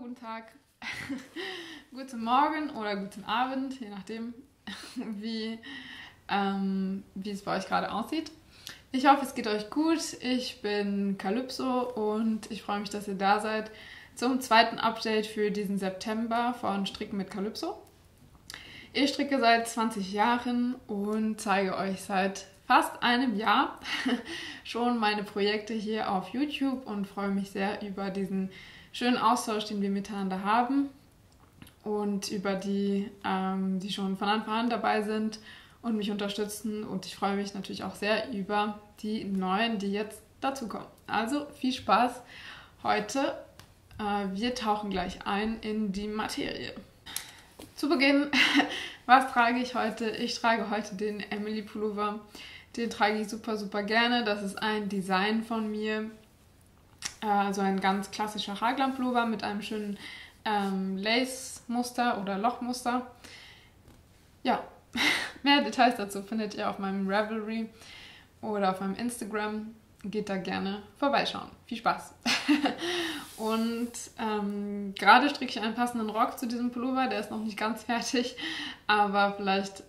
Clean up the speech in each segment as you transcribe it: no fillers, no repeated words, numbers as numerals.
guten Tag, guten Morgen oder guten Abend, je nachdem, wie es bei euch gerade aussieht. Ich hoffe, es geht euch gut. Ich bin Calypso und ich freue mich, dass ihr da seid zum zweiten Update für diesen September von Stricken mit Calypso. Ich stricke seit 20 Jahren und zeige euch seit fast einem Jahr schon meine Projekte hier auf YouTube und freue mich sehr über diesen schönen Austausch, den wir miteinander haben und über die schon von Anfang an dabei sind und mich unterstützen. Und ich freue mich natürlich auch sehr über die Neuen, die jetzt dazukommen. Also viel Spaß heute. Wir tauchen gleich ein in die Materie. Zu Beginn, was trage ich heute? Ich trage heute den Emily Pullover. Den trage ich super, super gerne. Das ist ein Design von mir. Also ein ganz klassischer Raglan-Pullover mit einem schönen Lace-Muster oder Lochmuster. Ja, mehr Details dazu findet ihr auf meinem Ravelry oder auf meinem Instagram. Geht da gerne vorbeischauen. Viel Spaß! Und gerade stricke ich einen passenden Rock zu diesem Pullover. Der ist noch nicht ganz fertig, aber vielleicht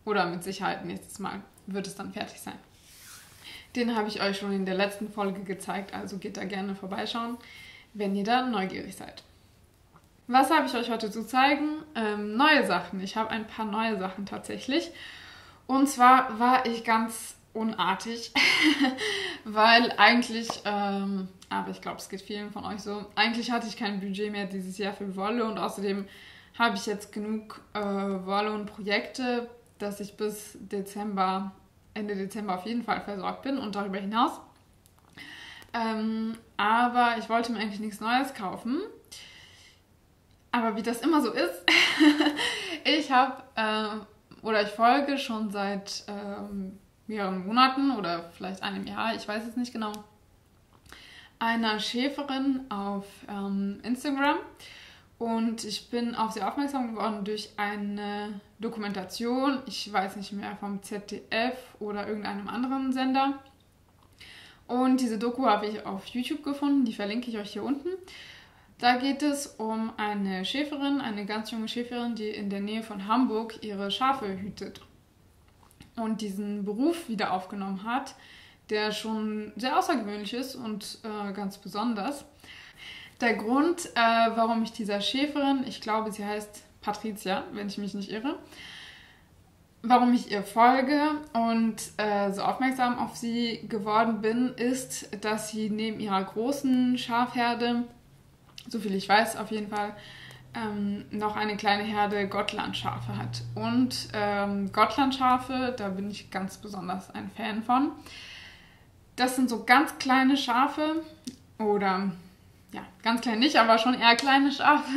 oder mit Sicherheit nächstes Mal wird es dann fertig sein. Den habe ich euch schon in der letzten Folge gezeigt, also geht da gerne vorbeischauen, wenn ihr da neugierig seid. Was habe ich euch heute zu zeigen? Neue Sachen. Ich habe ein paar neue Sachen tatsächlich. Und zwar war ich ganz unartig, weil eigentlich, aber ich glaube, es geht vielen von euch so, eigentlich hatte ich kein Budget mehr dieses Jahr für Wolle und außerdem habe ich jetzt genug Wolle und Projekte, dass ich bis Ende Dezember auf jeden Fall versorgt bin und darüber hinaus. Aber ich wollte mir eigentlich nichts Neues kaufen. Aber wie das immer so ist, ich folge schon seit mehreren Monaten oder vielleicht einem Jahr, ich weiß es nicht genau, einer Schäferin auf Instagram. Und ich bin auf sie aufmerksam geworden durch eine Dokumentation, ich weiß nicht mehr, vom ZDF oder irgendeinem anderen Sender. Und diese Doku habe ich auf YouTube gefunden, die verlinke ich euch hier unten. Da geht es um eine Schäferin, eine ganz junge Schäferin, die in der Nähe von Hamburg ihre Schafe hütet. Und diesen Beruf wieder aufgenommen hat, der schon sehr außergewöhnlich ist und ganz besonders. Der Grund, warum ich dieser Schäferin, ich glaube, sie heißt Patricia, wenn ich mich nicht irre, warum ich ihr folge und so aufmerksam auf sie geworden bin, ist, dass sie neben ihrer großen Schafherde, soviel ich weiß auf jeden Fall, noch eine kleine Herde Gotlandschafe hat. Und Gotlandschafe, da bin ich ganz besonders ein Fan von. Das sind so ganz kleine Schafe oder ja, ganz klein nicht, aber schon eher kleine Schafe,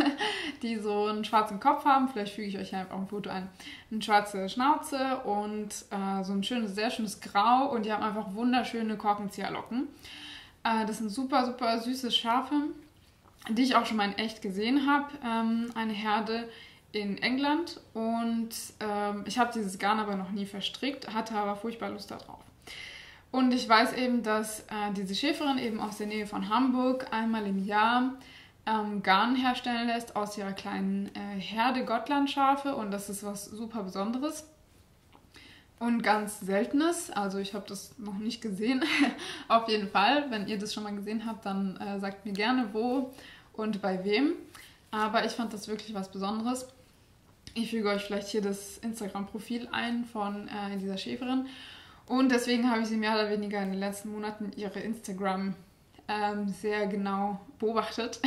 die so einen schwarzen Kopf haben. Vielleicht füge ich euch einfach ein Foto ein. Eine schwarze Schnauze und so ein schönes, sehr schönes Grau und die haben einfach wunderschöne Korkenzieherlocken. Das sind super, super süße Schafe, die ich auch schon mal in echt gesehen habe. Eine Herde in England und ich habe dieses Garn aber noch nie verstrickt, hatte aber furchtbar Lust darauf. Und ich weiß eben, dass diese Schäferin eben aus der Nähe von Hamburg einmal im Jahr Garn herstellen lässt aus ihrer kleinen Herde Gotlandschafe und das ist was super Besonderes und ganz Seltenes. Also ich habe das noch nicht gesehen, auf jeden Fall. Wenn ihr das schon mal gesehen habt, dann sagt mir gerne wo und bei wem. Aber ich fand das wirklich was Besonderes. Ich füge euch vielleicht hier das Instagram-Profil ein von dieser Schäferin. Und deswegen habe ich sie mehr oder weniger in den letzten Monaten ihre Instagram sehr genau beobachtet,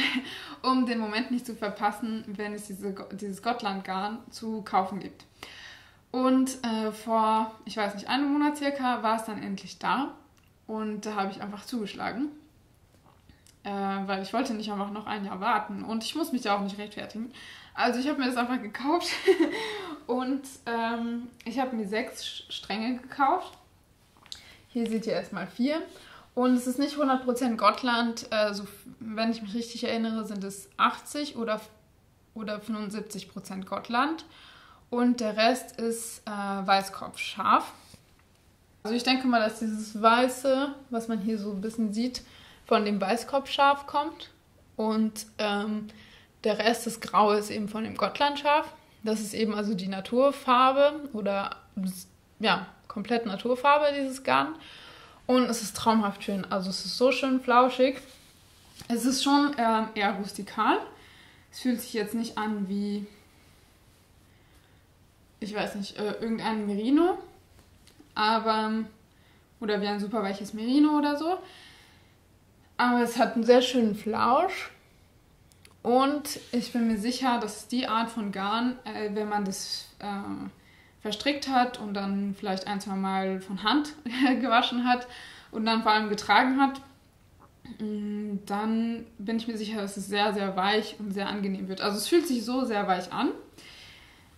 um den Moment nicht zu verpassen, wenn es dieses Gotland-Garn zu kaufen gibt. Und vor, ich weiß nicht, einem Monat circa war es dann endlich da und da habe ich einfach zugeschlagen, weil ich wollte nicht einfach noch ein Jahr warten und ich muss mich ja auch nicht rechtfertigen. Also ich habe mir das einfach gekauft und ich habe mir 6 Stränge gekauft. Hier seht ihr erstmal 4. Und es ist nicht 100% Gotland. Wenn ich mich richtig erinnere, sind es 80 oder 75% Gotland. Und der Rest ist Weißkopfschaf. Also ich denke mal, dass dieses Weiße, was man hier so ein bisschen sieht, von dem Weißkopfschaf kommt. Und der Rest des Grau ist eben von dem Gotlandschaf. Das ist eben also die Naturfarbe oder ja, komplett Naturfarbe, dieses Garn. Und es ist traumhaft schön. Also es ist so schön flauschig. Es ist schon eher rustikal. Es fühlt sich jetzt nicht an wie, ich weiß nicht, irgendein Merino. Oder wie ein super weiches Merino oder so. Aber es hat einen sehr schönen Flausch. Und ich bin mir sicher, dass es die Art von Garn, wenn man das verstrickt hat und dann vielleicht ein, zwei Mal von Hand gewaschen hat und dann vor allem getragen hat, dann bin ich mir sicher, dass es sehr, sehr weich und sehr angenehm wird. Also es fühlt sich so sehr weich an,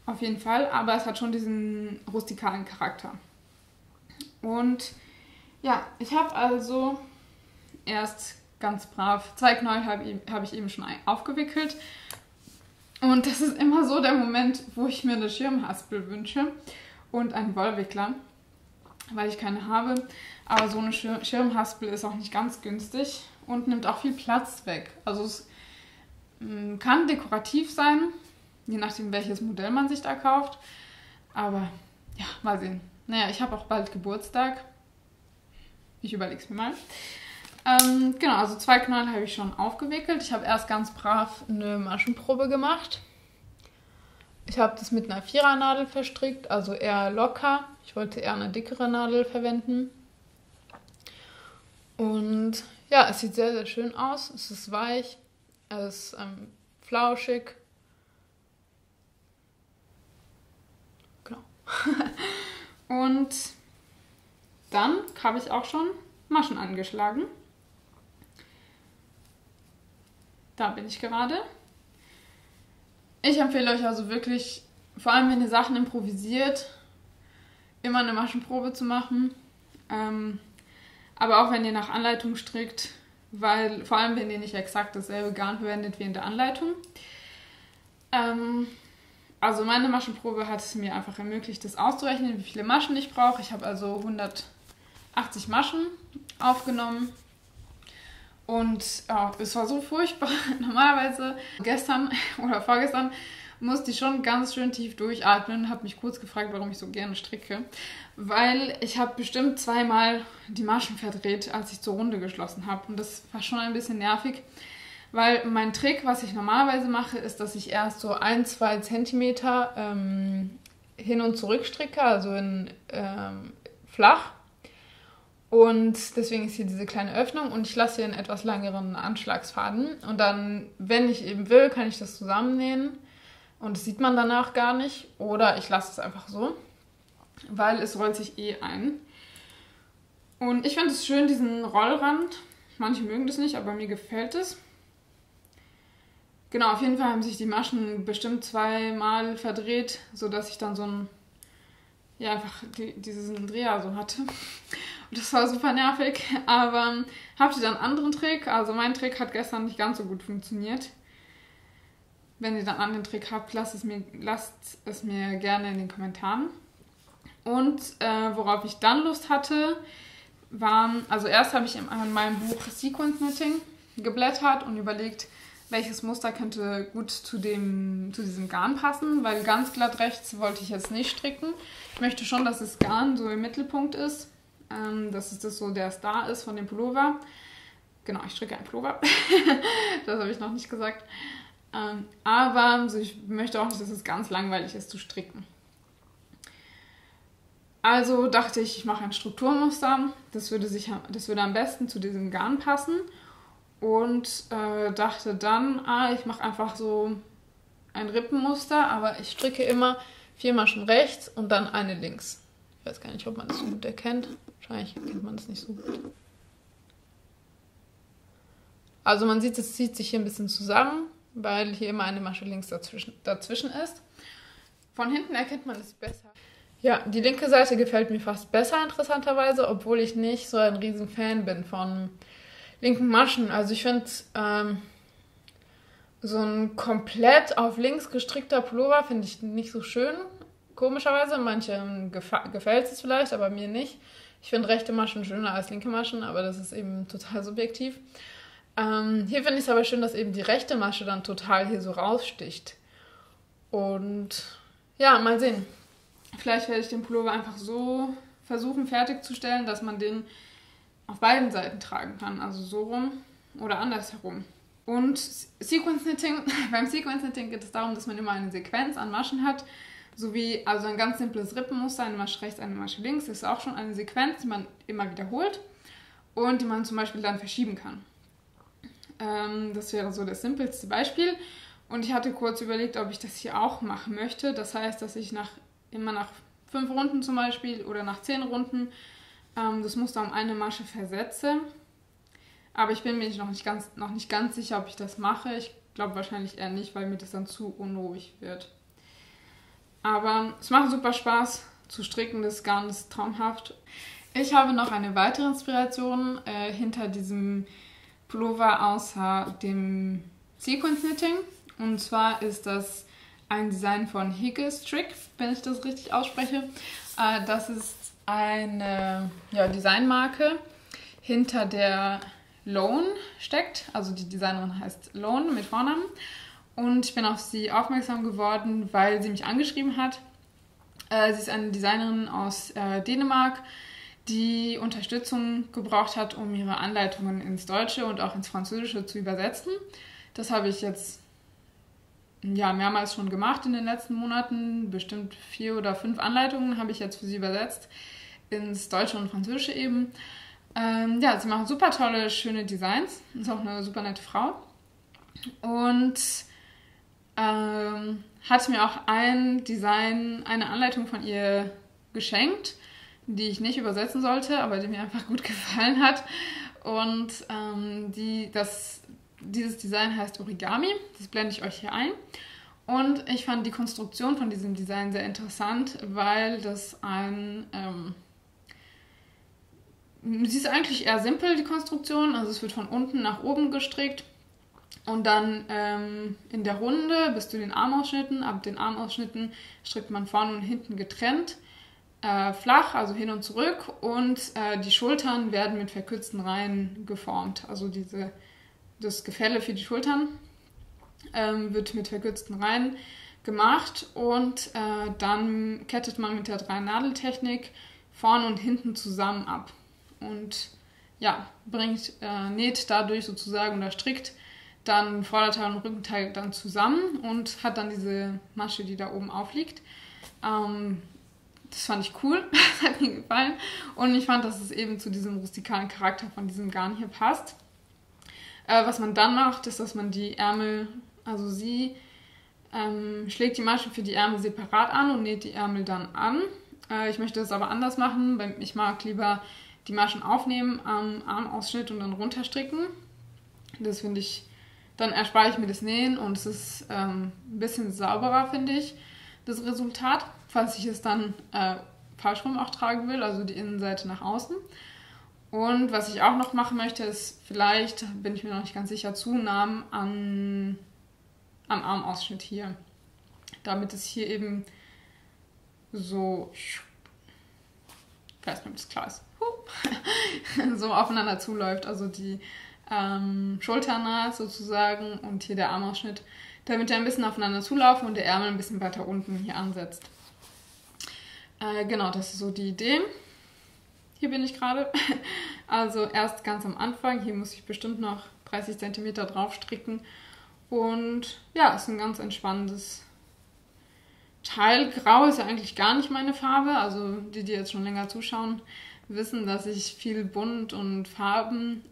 auf jeden Fall, aber es hat schon diesen rustikalen Charakter. Und ja, ich habe also erst ganz brav 2 Knäuel habe ich eben schon aufgewickelt. Und das ist immer so der Moment, wo ich mir eine Schirmhaspel wünsche und einen Wollwickler, weil ich keine habe. Aber so eine Schirmhaspel ist auch nicht ganz günstig und nimmt auch viel Platz weg. Also es kann dekorativ sein, je nachdem welches Modell man sich da kauft. Aber ja, mal sehen. Naja, ich habe auch bald Geburtstag. Ich überlege es mir mal. Genau, also 2 Knäuel habe ich schon aufgewickelt. Ich habe erst ganz brav eine Maschenprobe gemacht. Ich habe das mit einer 4er-Nadel verstrickt, also eher locker. Ich wollte eher eine dickere Nadel verwenden. Und ja, es sieht sehr, sehr schön aus. Es ist weich, es ist flauschig. Genau. Und dann habe ich auch schon Maschen angeschlagen. Da bin ich gerade. Ich empfehle euch also wirklich, vor allem wenn ihr Sachen improvisiert, immer eine Maschenprobe zu machen. Aber auch wenn ihr nach Anleitung strickt, weil vor allem wenn ihr nicht exakt dasselbe Garn verwendet wie in der Anleitung. Also meine Maschenprobe hat es mir einfach ermöglicht, das auszurechnen, wie viele Maschen ich brauche. Ich habe also 180 Maschen aufgenommen. Und es war so furchtbar. Normalerweise gestern oder vorgestern musste ich schon ganz schön tief durchatmen und habe mich kurz gefragt, warum ich so gerne stricke. Weil ich habe bestimmt 2-mal die Maschen verdreht, als ich zur Runde geschlossen habe. Und das war schon ein bisschen nervig. Weil mein Trick, was ich normalerweise mache, ist, dass ich erst so 1-2 Zentimeter hin und zurück stricke, also in flach. Und deswegen ist hier diese kleine Öffnung und ich lasse hier einen etwas längeren Anschlagsfaden. Und dann, wenn ich eben will, kann ich das zusammennähen und das sieht man danach gar nicht. Oder ich lasse es einfach so, weil es rollt sich eh ein. Und ich finde es schön, diesen Rollrand. Manche mögen das nicht, aber mir gefällt es. Genau, auf jeden Fall haben sich die Maschen bestimmt 2-mal verdreht, sodass ich dann so einfach diesen Dreher so hatte. Und das war super nervig, aber habt ihr dann einen anderen Trick? Also mein Trick hat gestern nicht ganz so gut funktioniert. Wenn ihr dann einen anderen Trick habt, lasst es mir gerne in den Kommentaren. Und worauf ich dann Lust hatte, waren, also erst habe ich in meinem Buch Sequence Knitting geblättert und überlegt, welches Muster könnte gut zu diesem Garn passen, weil ganz glatt rechts wollte ich jetzt nicht stricken. Ich möchte schon, dass das Garn so im Mittelpunkt ist. Dass es das so der Star ist von dem Pullover. Genau, ich stricke einen Pullover. Das habe ich noch nicht gesagt. Aber ich möchte auch nicht, dass es ganz langweilig ist zu stricken. Also dachte ich mache ein Strukturmuster. Das würde am besten zu diesem Garn passen. Und dachte dann, ich mache einfach so ein Rippenmuster, aber ich stricke immer 4 Maschen rechts und dann eine links. Ich weiß gar nicht, ob man das so gut erkennt. Wahrscheinlich kennt man das nicht so gut. Also man sieht, es zieht sich hier ein bisschen zusammen, weil hier immer eine Masche links dazwischen ist. Von hinten erkennt man es besser. Ja, die linke Seite gefällt mir fast besser, interessanterweise, obwohl ich nicht so ein riesen Fan bin von linken Maschen. Also ich finde, so ein komplett auf links gestrickter Pullover finde ich nicht so schön. Komischerweise, manchen gefällt es vielleicht, aber mir nicht. Ich finde rechte Maschen schöner als linke Maschen, aber das ist eben total subjektiv. Hier finde ich es aber schön, dass eben die rechte Masche dann total hier so raussticht. Und ja, mal sehen. Vielleicht werde ich den Pullover einfach so versuchen fertigzustellen, dass man den auf beiden Seiten tragen kann. Also so rum oder andersherum. Und Sequence Knitting, beim Sequence Knitting geht es darum, dass man immer eine Sequenz an Maschen hat. Sowie also ein ganz simples Rippenmuster, eine Masche rechts, eine Masche links. Das ist auch schon eine Sequenz, die man immer wiederholt und die man zum Beispiel dann verschieben kann. Das wäre so das simpelste Beispiel. Und ich hatte kurz überlegt, ob ich das hier auch machen möchte. Das heißt, dass ich immer nach 5 Runden zum Beispiel oder nach 10 Runden das Muster um eine Masche versetze. Aber ich bin mir noch nicht ganz sicher, ob ich das mache. Ich glaube wahrscheinlich eher nicht, weil mir das dann zu unruhig wird. Aber es macht super Spaß zu stricken, das Garn ist traumhaft. Ich habe noch eine weitere Inspiration hinter diesem Pullover außer dem Sequence Knitting. Und zwar ist das ein Design von Higgistrick, wenn ich das richtig ausspreche. Das ist eine Designmarke, hinter der Lone steckt. Also die Designerin heißt Lone mit Vornamen. Und ich bin auf sie aufmerksam geworden, weil sie mich angeschrieben hat. Sie ist eine Designerin aus Dänemark, die Unterstützung gebraucht hat, um ihre Anleitungen ins Deutsche und auch ins Französische zu übersetzen. Das habe ich jetzt mehrmals schon gemacht in den letzten Monaten. Bestimmt 4 oder 5 Anleitungen habe ich jetzt für sie übersetzt, ins Deutsche und Französische eben. Sie macht super tolle, schöne Designs. Ist auch eine super nette Frau. Und hat mir auch eine Anleitung von ihr geschenkt, die ich nicht übersetzen sollte, aber die mir einfach gut gefallen hat. Und dieses Design heißt Origami, das blende ich euch hier ein. Und ich fand die Konstruktion von diesem Design sehr interessant, weil das sie ist eigentlich eher simpel, die Konstruktion. Also es wird von unten nach oben gestrickt. Und dann in der Runde bis zu den Armausschnitten. Ab den Armausschnitten strickt man vorne und hinten getrennt, flach, also hin und zurück. Und die Schultern werden mit verkürzten Reihen geformt. Also das Gefälle für die Schultern wird mit verkürzten Reihen gemacht. Und dann kettet man mit der 3-Nadel-Technik vorne und hinten zusammen ab. Und näht dadurch sozusagen oder strickt dann Vorderteil und Rückenteil dann zusammen und hat dann diese Masche, die da oben aufliegt. Das fand ich cool, das hat mir gefallen. Und ich fand, dass es eben zu diesem rustikalen Charakter von diesem Garn hier passt. Was man dann macht, ist, dass man die Ärmel, also sie schlägt die Masche für die Ärmel separat an und näht die Ärmel dann an. Ich möchte das aber anders machen. Ich mag lieber die Maschen aufnehmen am Armausschnitt und dann runterstricken. Das finde ich, dann erspare ich mir das Nähen und es ist ein bisschen sauberer, finde ich, das Resultat, falls ich es dann falsch rum auch tragen will, also die Innenseite nach außen. Und was ich auch noch machen möchte, ist vielleicht, bin ich mir noch nicht ganz sicher, Zunahmen am Armausschnitt hier, damit es hier eben so, ich weiß nicht, ob das klar ist, so aufeinander zuläuft, also die Schulternaht sozusagen und hier der Armausschnitt, damit er ein bisschen aufeinander zulaufen und der Ärmel ein bisschen weiter unten hier ansetzt. Genau, das ist so die Idee. Hier bin ich gerade. Also erst ganz am Anfang, hier muss ich bestimmt noch 30 cm drauf stricken und ja, ist ein ganz entspannendes Teil. Grau ist ja eigentlich gar nicht meine Farbe, also die jetzt schon länger zuschauen, wissen, dass ich viel Bunt und Farben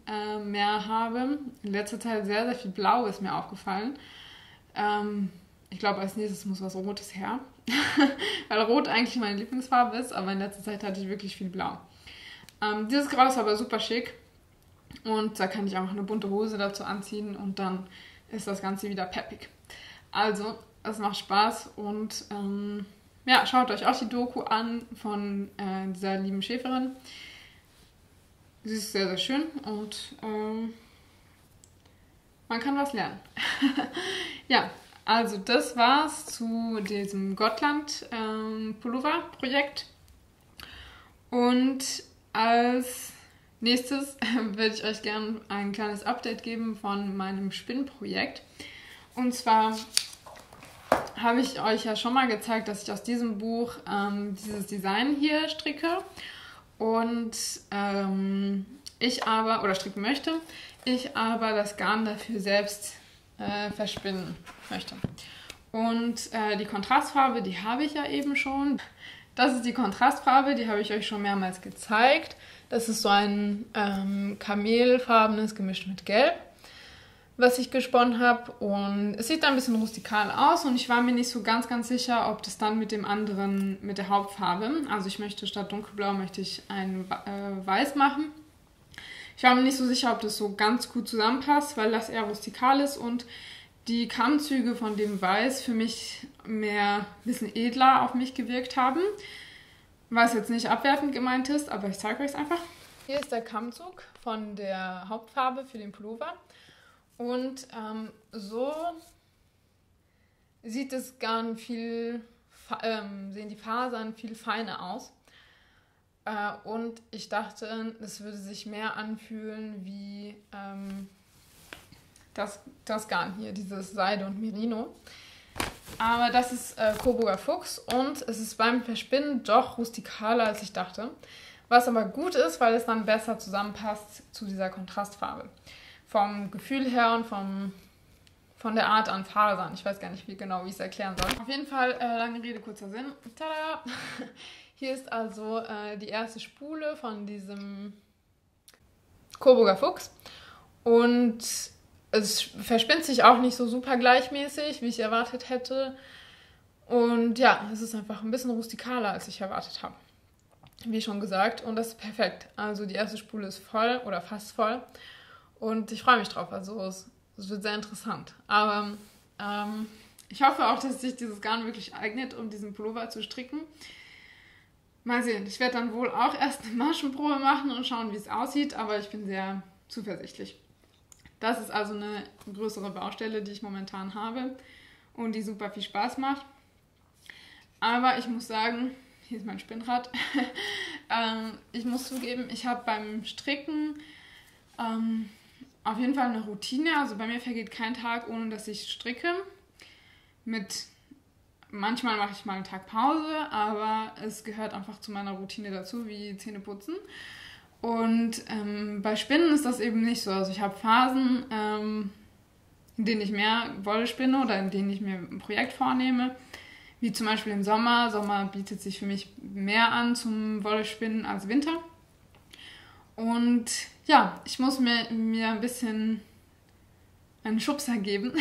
mehr habe. In letzter Zeit sehr, sehr viel Blau ist mir aufgefallen. Ich glaube, als nächstes muss was Rotes her, weil Rot eigentlich meine Lieblingsfarbe ist, aber in letzter Zeit hatte ich wirklich viel Blau. Dieses Grau ist aber super schick und da kann ich auch eine bunte Hose dazu anziehen und dann ist das Ganze wieder peppig. Also, es macht Spaß und schaut euch auch die Doku an von dieser lieben Schäferin. Sie ist sehr, sehr schön und man kann was lernen. Ja, also das war's zu diesem Gotland Pullover Projekt. Und als nächstes würde ich euch gerne ein kleines Update geben von meinem Spinnprojekt. Und zwar habe ich euch ja schon mal gezeigt, dass ich aus diesem Buch dieses Design hier stricke. Und ich aber, oder stricken möchte, ich aber das Garn dafür selbst verspinnen möchte. Und die Kontrastfarbe, die habe ich ja eben schon. Das ist die Kontrastfarbe, die habe ich euch schon mehrmals gezeigt. Das ist so ein kamelfarbenes gemischt mit Gelb, was ich gesponnen habe. Und es sieht ein bisschen rustikal aus und ich war mir nicht so ganz sicher, ob das dann mit dem anderen, mit der Hauptfarbe, also ich möchte statt dunkelblau, möchte ich ein Weiß machen. Ich war mir nicht so sicher, ob das so ganz gut zusammenpasst, weil das eher rustikal ist und die Kammzüge von dem Weiß für mich ein bisschen edler auf mich gewirkt haben. Was jetzt nicht abwertend gemeint ist, aber ich zeige euch es einfach. Hier ist der Kammzug von der Hauptfarbe für den Pullover. Und so sieht das Garn sehen die Fasern viel feiner aus. Und ich dachte, es würde sich mehr anfühlen wie das Garn hier, dieses Seide und Merino. Aber das ist Coburger Fuchs und es ist beim Verspinnen doch rustikaler, als ich dachte. Was aber gut ist, weil es dann besser zusammenpasst zu dieser Kontrastfarbe. Vom Gefühl her und von der Art an Fasern. Ich weiß gar nicht wie ich es erklären soll. Auf jeden Fall, lange Rede, kurzer Sinn. Tada! Hier ist also die erste Spule von diesem Coburger Fuchs. Und es verspinnt sich auch nicht so super gleichmäßig, wie ich erwartet hätte. Und ja, es ist einfach ein bisschen rustikaler, als ich erwartet habe. Wie schon gesagt. Und das ist perfekt. Also die erste Spule ist voll oder fast voll. Und ich freue mich drauf. Also es wird sehr interessant. Aber ich hoffe auch, dass sich dieses Garn wirklich eignet, um diesen Pullover zu stricken. Mal sehen. Ich werde dann wohl auch erst eine Maschenprobe machen und schauen, wie es aussieht. Aber ich bin sehr zuversichtlich. Das ist also eine größere Baustelle, die ich momentan habe und die super viel Spaß macht. Aber ich muss sagen, hier ist mein Spinnrad, ich muss zugeben, ich habe beim Stricken auf jeden Fall eine Routine. Also bei mir vergeht kein Tag, ohne dass ich stricke. Manchmal mache ich mal einen Tag Pause, aber es gehört einfach zu meiner Routine dazu, wie Zähneputzen. Und bei Spinnen ist das eben nicht so. Also ich habe Phasen, in denen ich mehr Wolle spinne oder in denen ich mir ein Projekt vornehme. Wie zum Beispiel im Sommer. Sommer bietet sich für mich mehr an zum Wollespinnen als Winter. Und ja, ich muss mir ein bisschen einen Schubser geben,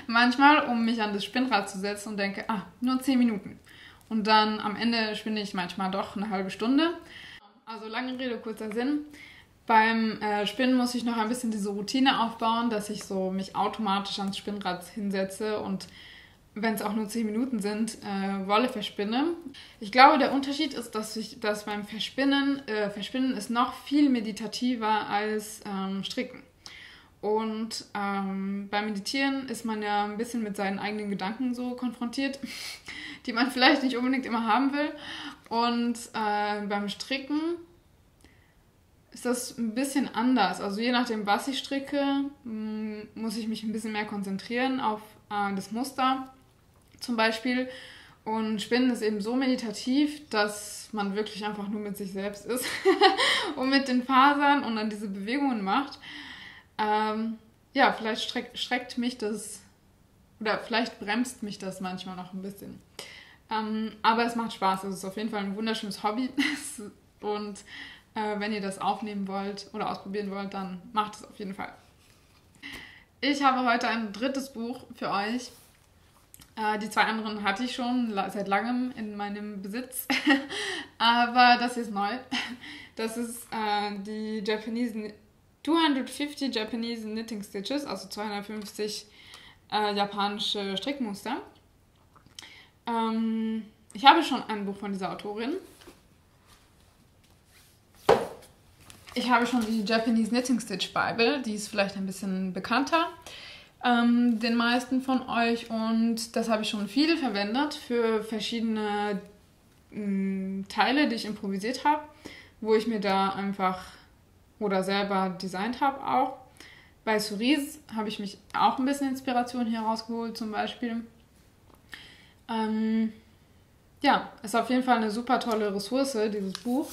manchmal, um mich an das Spinnrad zu setzen und denke, nur 10 Minuten. Und dann am Ende spinne ich manchmal doch eine halbe Stunde. Also lange Rede, kurzer Sinn. Beim Spinnen muss ich noch ein bisschen diese Routine aufbauen, dass ich so mich automatisch ans Spinnrad hinsetze und wenn es auch nur 10 Minuten sind, Wolle verspinne. Ich glaube, der Unterschied ist, dass beim Verspinnen ist noch viel meditativer als Stricken. Und beim Meditieren ist man ja ein bisschen mit seinen eigenen Gedanken so konfrontiert, die man vielleicht nicht unbedingt immer haben will. Und beim Stricken ist das ein bisschen anders. Also je nachdem, was ich stricke, muss ich mich ein bisschen mehr konzentrieren auf das Muster zum Beispiel. Und Spinnen ist eben so meditativ, dass man wirklich einfach nur mit sich selbst ist und mit den Fasern und dann diese Bewegungen macht. Ja, vielleicht schreckt mich das oder vielleicht bremst mich das manchmal noch ein bisschen. Aber es macht Spaß. Es ist auf jeden Fall ein wunderschönes Hobby. Und wenn ihr das aufnehmen wollt oder ausprobieren wollt, dann macht es auf jeden Fall. Ich habe heute ein drittes Buch für euch. Die 2 anderen hatte ich schon seit langem in meinem Besitz. Aber das hier ist neu. Das ist die 250 Japanese Knitting Stitches, also 250 japanische Strickmuster. Ich habe schon ein Buch von dieser Autorin. Ich habe schon die Japanese Knitting Stitch Bible, die ist vielleicht ein bisschen bekannter den meisten von euch und das habe ich schon viel verwendet für verschiedene Teile, die ich improvisiert habe, wo ich mir da einfach oder selber designt habe auch. Bei Cerise habe ich mich auch ein bisschen Inspiration hier rausgeholt zum Beispiel. Ja, ist auf jeden Fall eine super tolle Ressource, dieses Buch.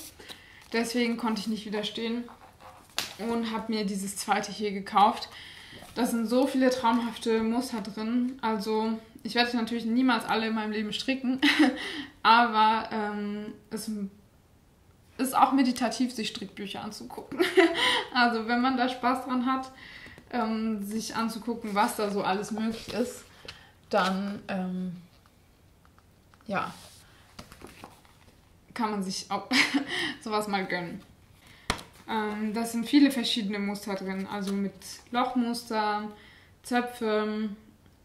Deswegen konnte ich nicht widerstehen und habe mir dieses zweite hier gekauft. Da sind so viele traumhafte Muster drin. Also ich werde natürlich niemals alle in meinem Leben stricken, aber es ist auch meditativ, sich Strickbücher anzugucken. Also wenn man da Spaß dran hat, sich anzugucken, was da so alles möglich ist, dann ja, kann man sich auch sowas mal gönnen. Da sind viele verschiedene Muster drin, also mit Lochmustern, Zöpfe,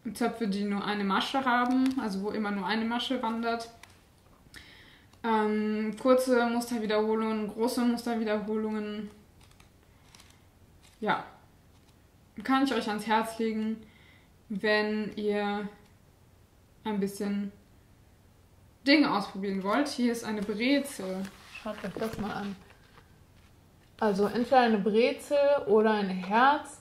die nur eine Masche haben, also wo immer nur eine Masche wandert. Kurze Musterwiederholungen, große Musterwiederholungen. Ja, kann ich euch ans Herz legen, wenn ihr ein bisschen Dinge ausprobieren wollt. Hier ist eine Brezel. Schaut euch das mal an. Also entweder eine Brezel oder ein Herz.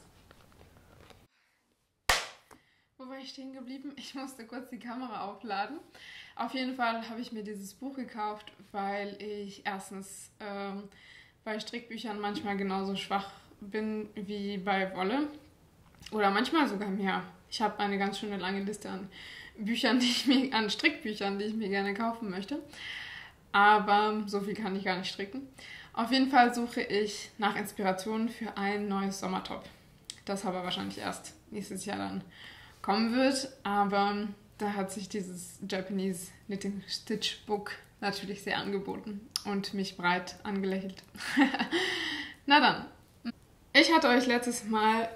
Wo war ich stehen geblieben? Ich musste kurz die Kamera aufladen. Auf jeden Fall habe ich mir dieses Buch gekauft, weil ich erstens bei Strickbüchern manchmal genauso schwach bin wie bei Wolle. Oder manchmal sogar mehr. Ich habe eine ganz schöne lange Liste an an Strickbüchern, die ich mir gerne kaufen möchte. Aber so viel kann ich gar nicht stricken. Auf jeden Fall suche ich nach Inspirationen für ein neues Sommertop. Das aber wahrscheinlich erst nächstes Jahr dann kommen wird. Aber da hat sich dieses Japanese Knitting Stitch Book natürlich sehr angeboten und mich breit angelächelt. Na dann. Ich hatte euch letztes Mal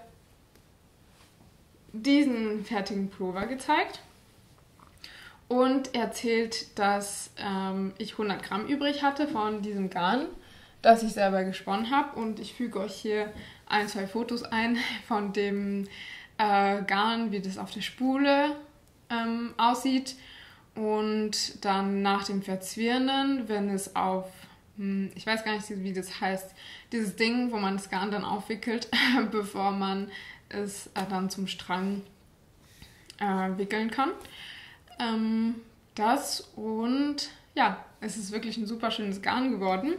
diesen fertigen Pullover gezeigt und erzählt, dass ich 100 Gramm übrig hatte von diesem Garn, das ich selber gesponnen habe, und ich füge euch hier 2 Fotos ein von dem Garn, wie das auf der Spule aussieht, und dann nach dem Verzwirnen, wenn es auf, ich weiß gar nicht, wie das heißt, dieses Ding, wo man das Garn dann aufwickelt, bevor man es dann zum Strang wickeln kann. Das, und ja, es ist wirklich ein super schönes Garn geworden.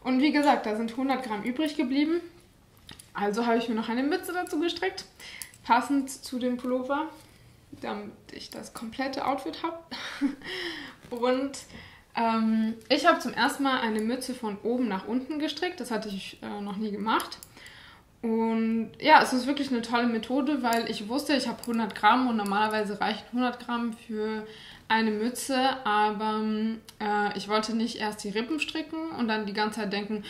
Und wie gesagt, da sind 100 Gramm übrig geblieben. Also habe ich mir noch eine Mütze dazu gestrickt, passend zu dem Pullover, damit ich das komplette Outfit habe. Und ich habe zum ersten Mal eine Mütze von oben nach unten gestrickt. Das hatte ich noch nie gemacht. Und ja, es ist wirklich eine tolle Methode, weil ich wusste, ich habe 100 Gramm und normalerweise reichen 100 Gramm für eine Mütze, aber ich wollte nicht erst die Rippen stricken und dann die ganze Zeit denken,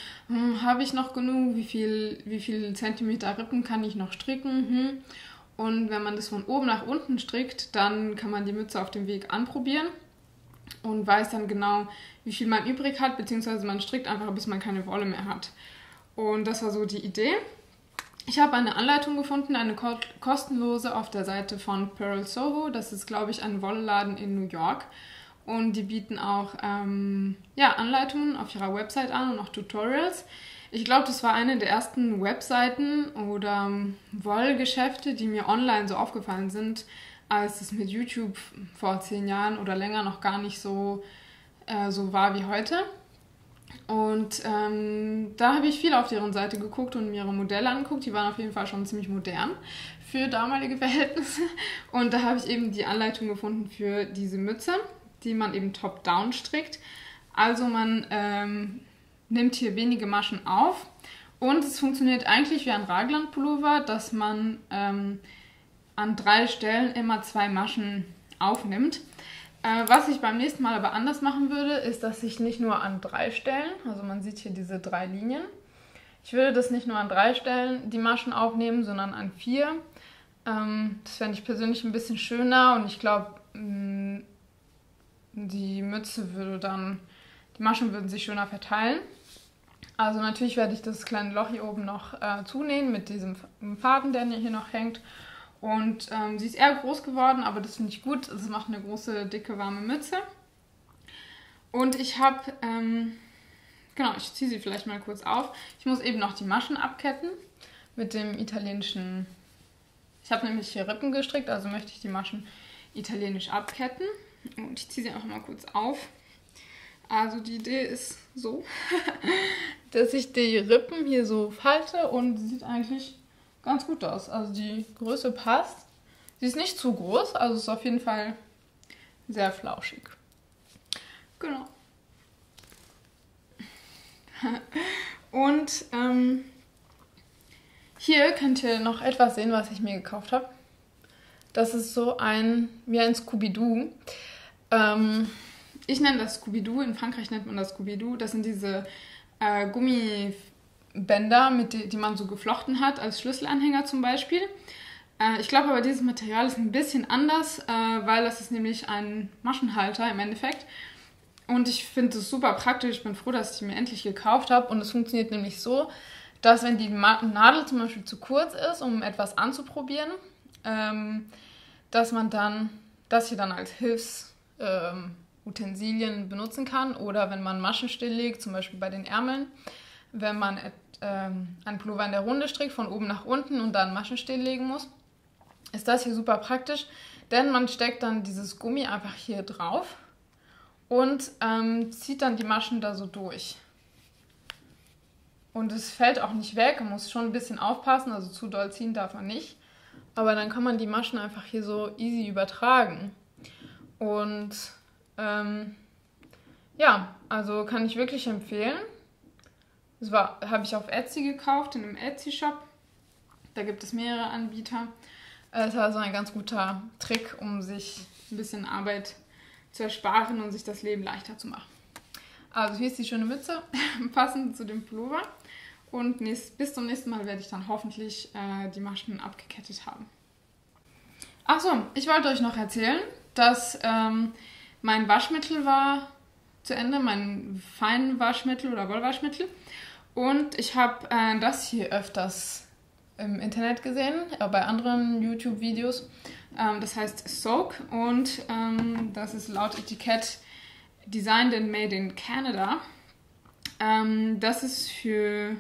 habe ich noch genug, wie viel Zentimeter Rippen kann ich noch stricken? Und wenn man das von oben nach unten strickt, dann kann man die Mütze auf dem Weg anprobieren und weiß dann genau, wie viel man übrig hat, beziehungsweise man strickt einfach, bis man keine Wolle mehr hat. Und das war so die Idee. Ich habe eine Anleitung gefunden, eine kostenlose auf der Seite von Pearl Soho. Das ist, glaube ich, ein Wollladen in New York. Und die bieten auch Anleitungen auf ihrer Website an und auch Tutorials. Ich glaube, das war eine der ersten Webseiten oder Wollgeschäfte, die mir online so aufgefallen sind, als es mit YouTube vor 10 Jahren oder länger noch gar nicht so war wie heute. Und da habe ich viel auf deren Seite geguckt und mir ihre Modelle angeguckt. Die waren auf jeden Fall schon ziemlich modern für damalige Verhältnisse. Und da habe ich eben die Anleitung gefunden für diese Mütze, die man eben top-down strickt. Also man nimmt hier wenige Maschen auf und es funktioniert eigentlich wie ein Raglan-Pullover, dass man an 3 Stellen immer 2 Maschen aufnimmt. Was ich beim nächsten Mal aber anders machen würde, ist, dass ich nicht nur an 3 Stellen, also man sieht hier diese 3 Linien, ich würde das nicht nur an 3 Stellen die Maschen aufnehmen, sondern an 4. Das fände ich persönlich ein bisschen schöner und ich glaube, die Maschen würden sich schöner verteilen. Also natürlich werde ich das kleine Loch hier oben noch zunähen mit diesem Faden, der hier noch hängt. Und sie ist eher groß geworden, aber das finde ich gut. Es macht eine große, dicke, warme Mütze. Und ich habe Genau, ich ziehe sie vielleicht mal kurz auf. Ich muss eben noch die Maschen abketten mit dem italienischen... Ich habe nämlich hier Rippen gestrickt, also möchte ich die Maschen italienisch abketten. Und ich ziehe sie einfach mal kurz auf. Also die Idee ist so, dass ich die Rippen hier so falte und sieht eigentlich ganz gut aus. Also die Größe passt. Sie ist nicht zu groß, also ist auf jeden Fall sehr flauschig. Genau. Und hier könnt ihr noch etwas sehen, was ich mir gekauft habe. Das ist so wie ein Scooby-Doo. Ich nenne das Scooby-Doo, in Frankreich nennt man das Scooby-Doo. Das sind diese Gummibänder, die man so geflochten hat, als Schlüsselanhänger zum Beispiel. Ich glaube aber, dieses Material ist ein bisschen anders, weil das ist nämlich ein Maschenhalter im Endeffekt. Und ich finde es super praktisch. Ich bin froh, dass ich die mir endlich gekauft habe. Und es funktioniert nämlich so, dass wenn die Nadel zum Beispiel zu kurz ist, um etwas anzuprobieren, dass man dann das hier dann als Hilfsutensilien benutzen kann. Oder wenn man Maschen stilllegt, zum Beispiel bei den Ärmeln, wenn man einen Pullover in der Runde strickt, von oben nach unten und dann Maschen stilllegen muss, ist das hier super praktisch, denn man steckt dann dieses Gummi einfach hier drauf und zieht dann die Maschen da so durch. Und es fällt auch nicht weg, man muss schon ein bisschen aufpassen, also zu doll ziehen darf man nicht. Aber dann kann man die Maschen einfach hier so easy übertragen. Und ja, also kann ich wirklich empfehlen. Das habe ich auf Etsy gekauft, in einem Etsy-Shop. Da gibt es mehrere Anbieter. Es war also ein ganz guter Trick, um sich ein bisschen Arbeit zu ersparen und sich das Leben leichter zu machen. Also hier ist die schöne Mütze, passend zu dem Pullover. Und bis zum nächsten Mal werde ich dann hoffentlich die Maschen abgekettet haben. Achso, ich wollte euch noch erzählen, dass mein Waschmittel war zu Ende, mein Feinwaschmittel oder Wollwaschmittel. Und ich habe das hier öfters im Internet gesehen, bei anderen YouTube-Videos. Das heißt Soak und das ist laut Etikett Designed and Made in Canada. Das ist für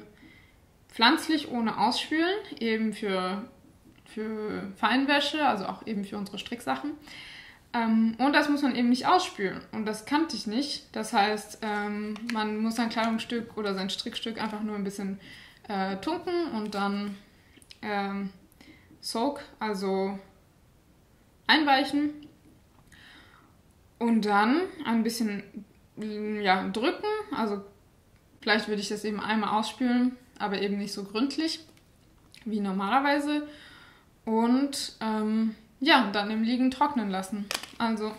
pflanzlich ohne Ausspülen, eben für Feinwäsche, also auch eben für unsere Stricksachen. Und das muss man eben nicht ausspülen. Und das kannte ich nicht. Das heißt, man muss sein Kleidungsstück oder sein Strickstück einfach nur ein bisschen tunken und dann Soak, also einweichen. Und dann ein bisschen drücken. Also vielleicht würde ich das eben einmal ausspülen, aber eben nicht so gründlich wie normalerweise. Und dann im Liegen trocknen lassen. Also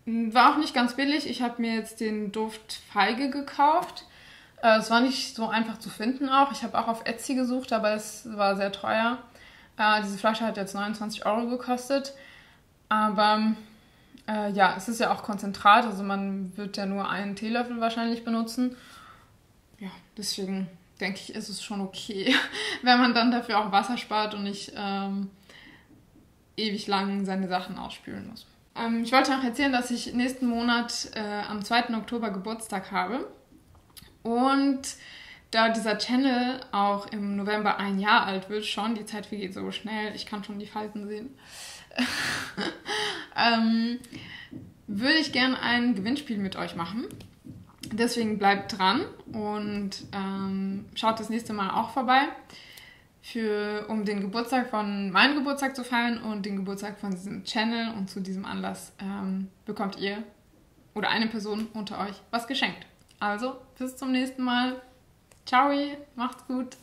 war auch nicht ganz billig. Ich habe mir jetzt den Duft Feige gekauft. Es war nicht so einfach zu finden auch. Ich habe auch auf Etsy gesucht, aber es war sehr teuer. Diese Flasche hat jetzt 29 € gekostet. Aber es ist ja auch Konzentrat, also man wird ja nur einen Teelöffel wahrscheinlich benutzen. Ja, deswegen denke ich, ist es schon okay, wenn man dann dafür auch Wasser spart und nicht ewig lang seine Sachen ausspülen muss. Ich wollte noch erzählen, dass ich nächsten Monat am 2. Oktober Geburtstag habe. Und da dieser Channel auch im November 1 Jahr alt wird, schon, die Zeit vergeht so schnell, ich kann schon die Falten sehen, würde ich gerne ein Gewinnspiel mit euch machen. Deswegen bleibt dran und schaut das nächste Mal auch vorbei, um den Geburtstag von meinem Geburtstag zu feiern und den Geburtstag von diesem Channel. Und zu diesem Anlass bekommt ihr oder eine Person unter euch was geschenkt. Also, bis zum nächsten Mal. Ciao, macht's gut.